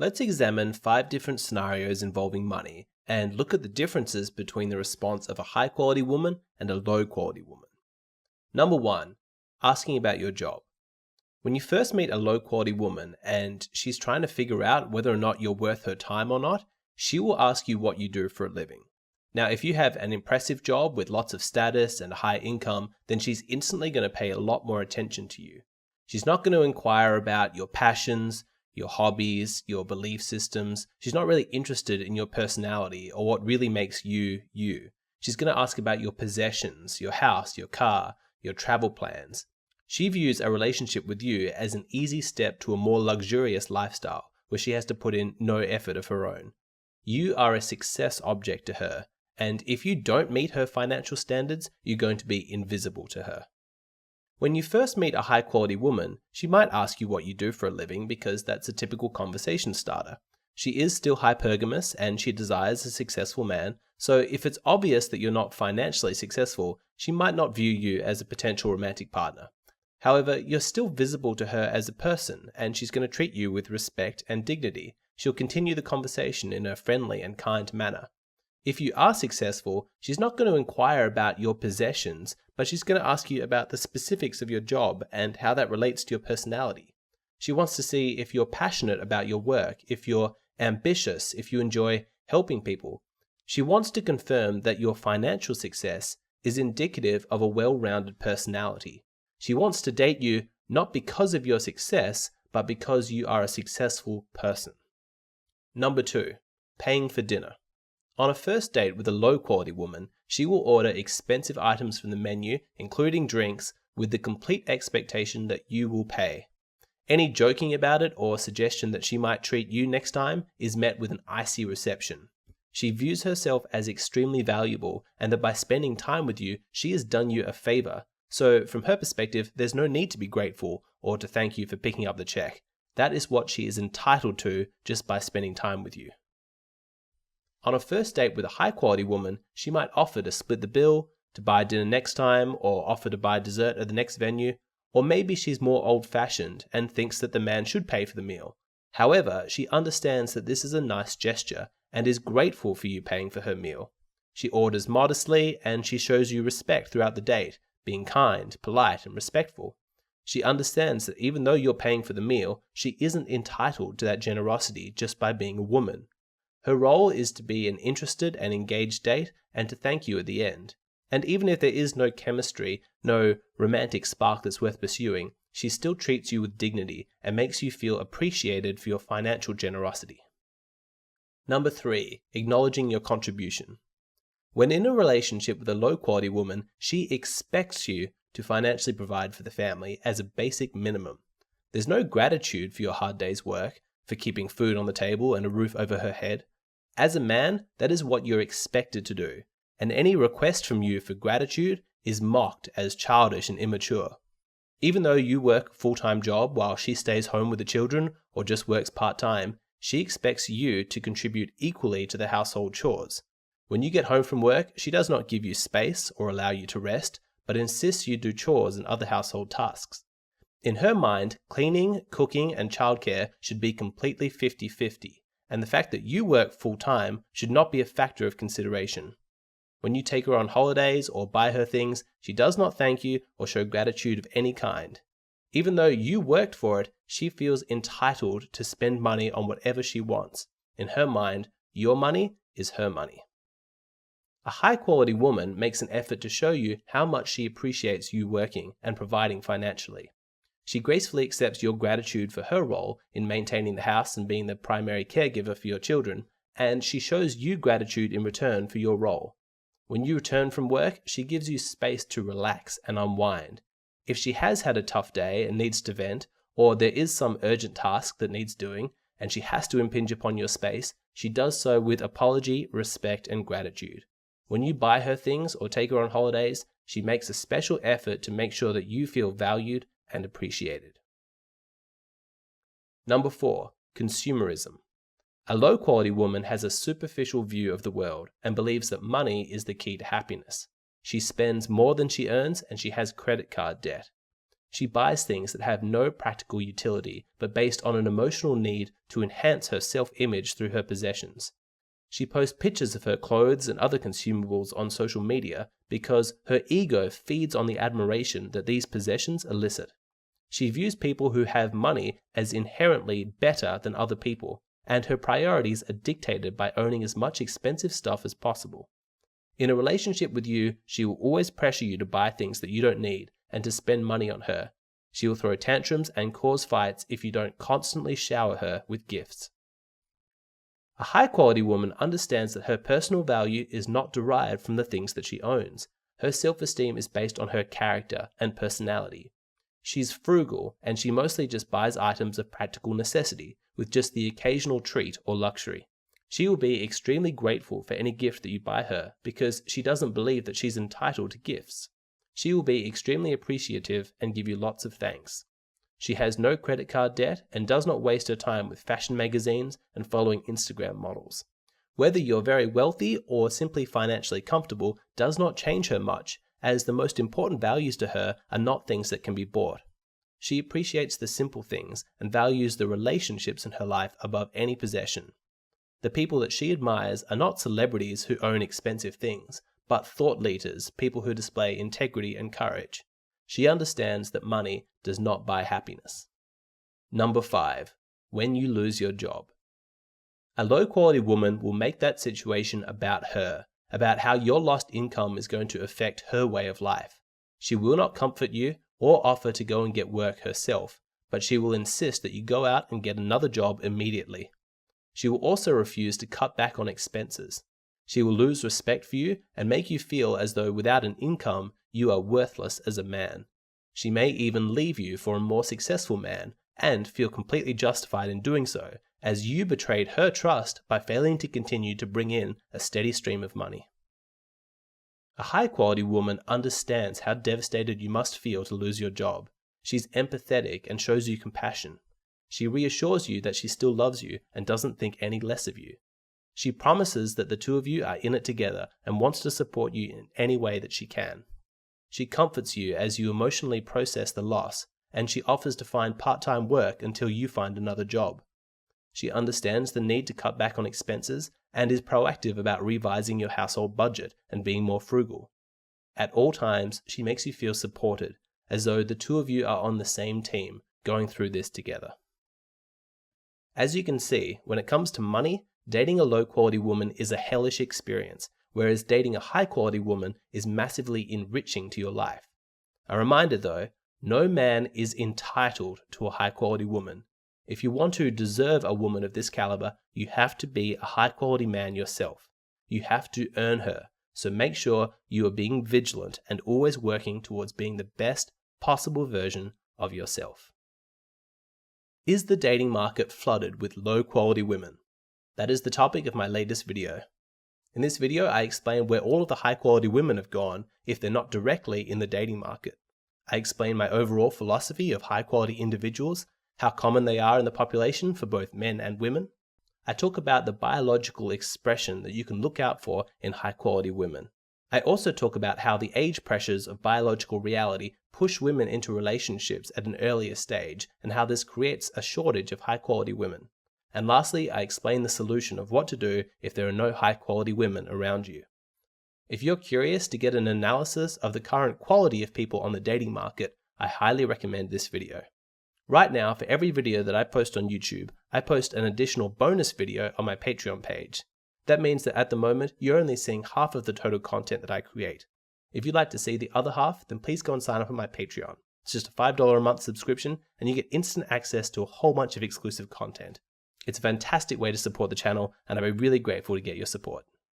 Let's examine 5 different scenarios involving money and look at the differences between the response of a high quality woman and a low quality woman. Number 1, asking about your job. When you first meet a low quality woman and she's trying to figure out whether or not you're worth her time or not, she will ask you what you do for a living. Now, if you have an impressive job with lots of status and a high income, then she's instantly going to pay a lot more attention to you. She's not going to inquire about your passions, your hobbies, your belief systems. She's not really interested in your personality or what really makes you, you. She's going to ask about your possessions, your house, your car, your travel plans. She views a relationship with you as an easy step to a more luxurious lifestyle where she has to put in no effort of her own. You are a success object to her, and if you don't meet her financial standards, you're going to be invisible to her. When you first meet a high quality woman, she might ask you what you do for a living because that's a typical conversation starter. She is still hypergamous and she desires a successful man, so if it's obvious that you're not financially successful, she might not view you as a potential romantic partner. However, you're still visible to her as a person, and she's going to treat you with respect and dignity. She'll continue the conversation in a friendly and kind manner. If you are successful, she's not going to inquire about your possessions, but she's going to ask you about the specifics of your job and how that relates to your personality. She wants to see if you're passionate about your work, if you're ambitious, if you enjoy helping people. She wants to confirm that your financial success is indicative of a well-rounded personality. She wants to date you not because of your success, but because you are a successful person. Number 2, paying for dinner. On a first date with a low-quality woman, she will order expensive items from the menu, including drinks, with the complete expectation that you will pay. Any joking about it or suggestion that she might treat you next time is met with an icy reception. She views herself as extremely valuable and that by spending time with you, she has done you a favor. So from her perspective, there's no need to be grateful or to thank you for picking up the check. That is what she is entitled to just by spending time with you. On a first date with a high quality woman, she might offer to split the bill, to buy dinner next time, or offer to buy dessert at the next venue. Or maybe she's more old-fashioned and thinks that the man should pay for the meal. However, she understands that this is a nice gesture and is grateful for you paying for her meal. She orders modestly and she shows you respect throughout the date, being kind, polite, and respectful. She understands that even though you're paying for the meal, she isn't entitled to that generosity just by being a woman. Her role is to be an interested and engaged date and to thank you at the end. And even if there is no chemistry, no romantic spark that's worth pursuing, she still treats you with dignity and makes you feel appreciated for your financial generosity. Number 3, acknowledging your contribution. When in a relationship with a low-quality woman, she expects you to financially provide for the family as a basic minimum. There's no gratitude for your hard day's work, for keeping food on the table and a roof over her head. As a man, that is what you're expected to do, and any request from you for gratitude is mocked as childish and immature. Even though you work a full-time job while she stays home with the children or just works part-time, she expects you to contribute equally to the household chores. When you get home from work, she does not give you space or allow you to rest, but insists you do chores and other household tasks. In her mind, cleaning, cooking, and childcare should be completely 50-50, and the fact that you work full-time should not be a factor of consideration. When you take her on holidays or buy her things, she does not thank you or show gratitude of any kind. Even though you worked for it, she feels entitled to spend money on whatever she wants. In her mind, your money is her money. A high-quality woman makes an effort to show you how much she appreciates you working and providing financially. She gracefully accepts your gratitude for her role in maintaining the house and being the primary caregiver for your children, and she shows you gratitude in return for your role. When you return from work, she gives you space to relax and unwind. If she has had a tough day and needs to vent, or there is some urgent task that needs doing, and she has to impinge upon your space, she does so with apology, respect, and gratitude. When you buy her things or take her on holidays, she makes a special effort to make sure that you feel valued and appreciated. Number 4, consumerism. A low-quality woman has a superficial view of the world and believes that money is the key to happiness. She spends more than she earns and she has credit card debt. She buys things that have no practical utility, but based on an emotional need to enhance her self-image through her possessions. She posts pictures of her clothes and other consumables on social media because her ego feeds on the admiration that these possessions elicit. She views people who have money as inherently better than other people, and her priorities are dictated by owning as much expensive stuff as possible. In a relationship with you, she will always pressure you to buy things that you don't need and to spend money on her. She will throw tantrums and cause fights if you don't constantly shower her with gifts. A high-quality woman understands that her personal value is not derived from the things that she owns. Her self-esteem is based on her character and personality. She's frugal, and she mostly just buys items of practical necessity, with just the occasional treat or luxury. She will be extremely grateful for any gift that you buy her because she doesn't believe that she's entitled to gifts. She will be extremely appreciative and give you lots of thanks. She has no credit card debt and does not waste her time with fashion magazines and following Instagram models. Whether you're very wealthy or simply financially comfortable does not change her much, as the most important values to her are not things that can be bought. She appreciates the simple things and values the relationships in her life above any possession. The people that she admires are not celebrities who own expensive things, but thought leaders, people who display integrity and courage. She understands that money does not buy happiness. Number 5. When you lose your job. A low-quality woman will make that situation about her, about how your lost income is going to affect her way of life. She will not comfort you or offer to go and get work herself, but she will insist that you go out and get another job immediately. She will also refuse to cut back on expenses. She will lose respect for you and make you feel as though without an income, you are worthless as a man. She may even leave you for a more successful man and feel completely justified in doing so, as you betrayed her trust by failing to continue to bring in a steady stream of money. A high-quality woman understands how devastated you must feel to lose your job. She's empathetic and shows you compassion. She reassures you that she still loves you and doesn't think any less of you. She promises that the two of you are in it together and wants to support you in any way that she can. She comforts you as you emotionally process the loss, and she offers to find part-time work until you find another job. She understands the need to cut back on expenses and is proactive about revising your household budget and being more frugal. At all times, she makes you feel supported, as though the two of you are on the same team, going through this together. As you can see, when it comes to money, dating a low-quality woman is a hellish experience, whereas dating a high-quality woman is massively enriching to your life. A reminder though, no man is entitled to a high-quality woman. If you want to deserve a woman of this caliber, you have to be a high-quality man yourself. You have to earn her, so make sure you are being vigilant and always working towards being the best possible version of yourself. Is the dating market flooded with low-quality women? That is the topic of my latest video. In this video, I explain where all of the high-quality women have gone if they're not directly in the dating market. I explain my overall philosophy of high-quality individuals, how common they are in the population for both men and women. I talk about the biological expression that you can look out for in high-quality women. I also talk about how the age pressures of biological reality push women into relationships at an earlier stage and how this creates a shortage of high-quality women. And lastly, I explain the solution of what to do if there are no high-quality women around you. If you're curious to get an analysis of the current quality of people on the dating market, I highly recommend this video. Right now, for every video that I post on YouTube, I post an additional bonus video on my Patreon page. That means that at the moment, you're only seeing half of the total content that I create. If you'd like to see the other half, then please go and sign up on my Patreon. It's just a $5 a month subscription, and you get instant access to a whole bunch of exclusive content. It's a fantastic way to support the channel, and I'd be really grateful to get your support.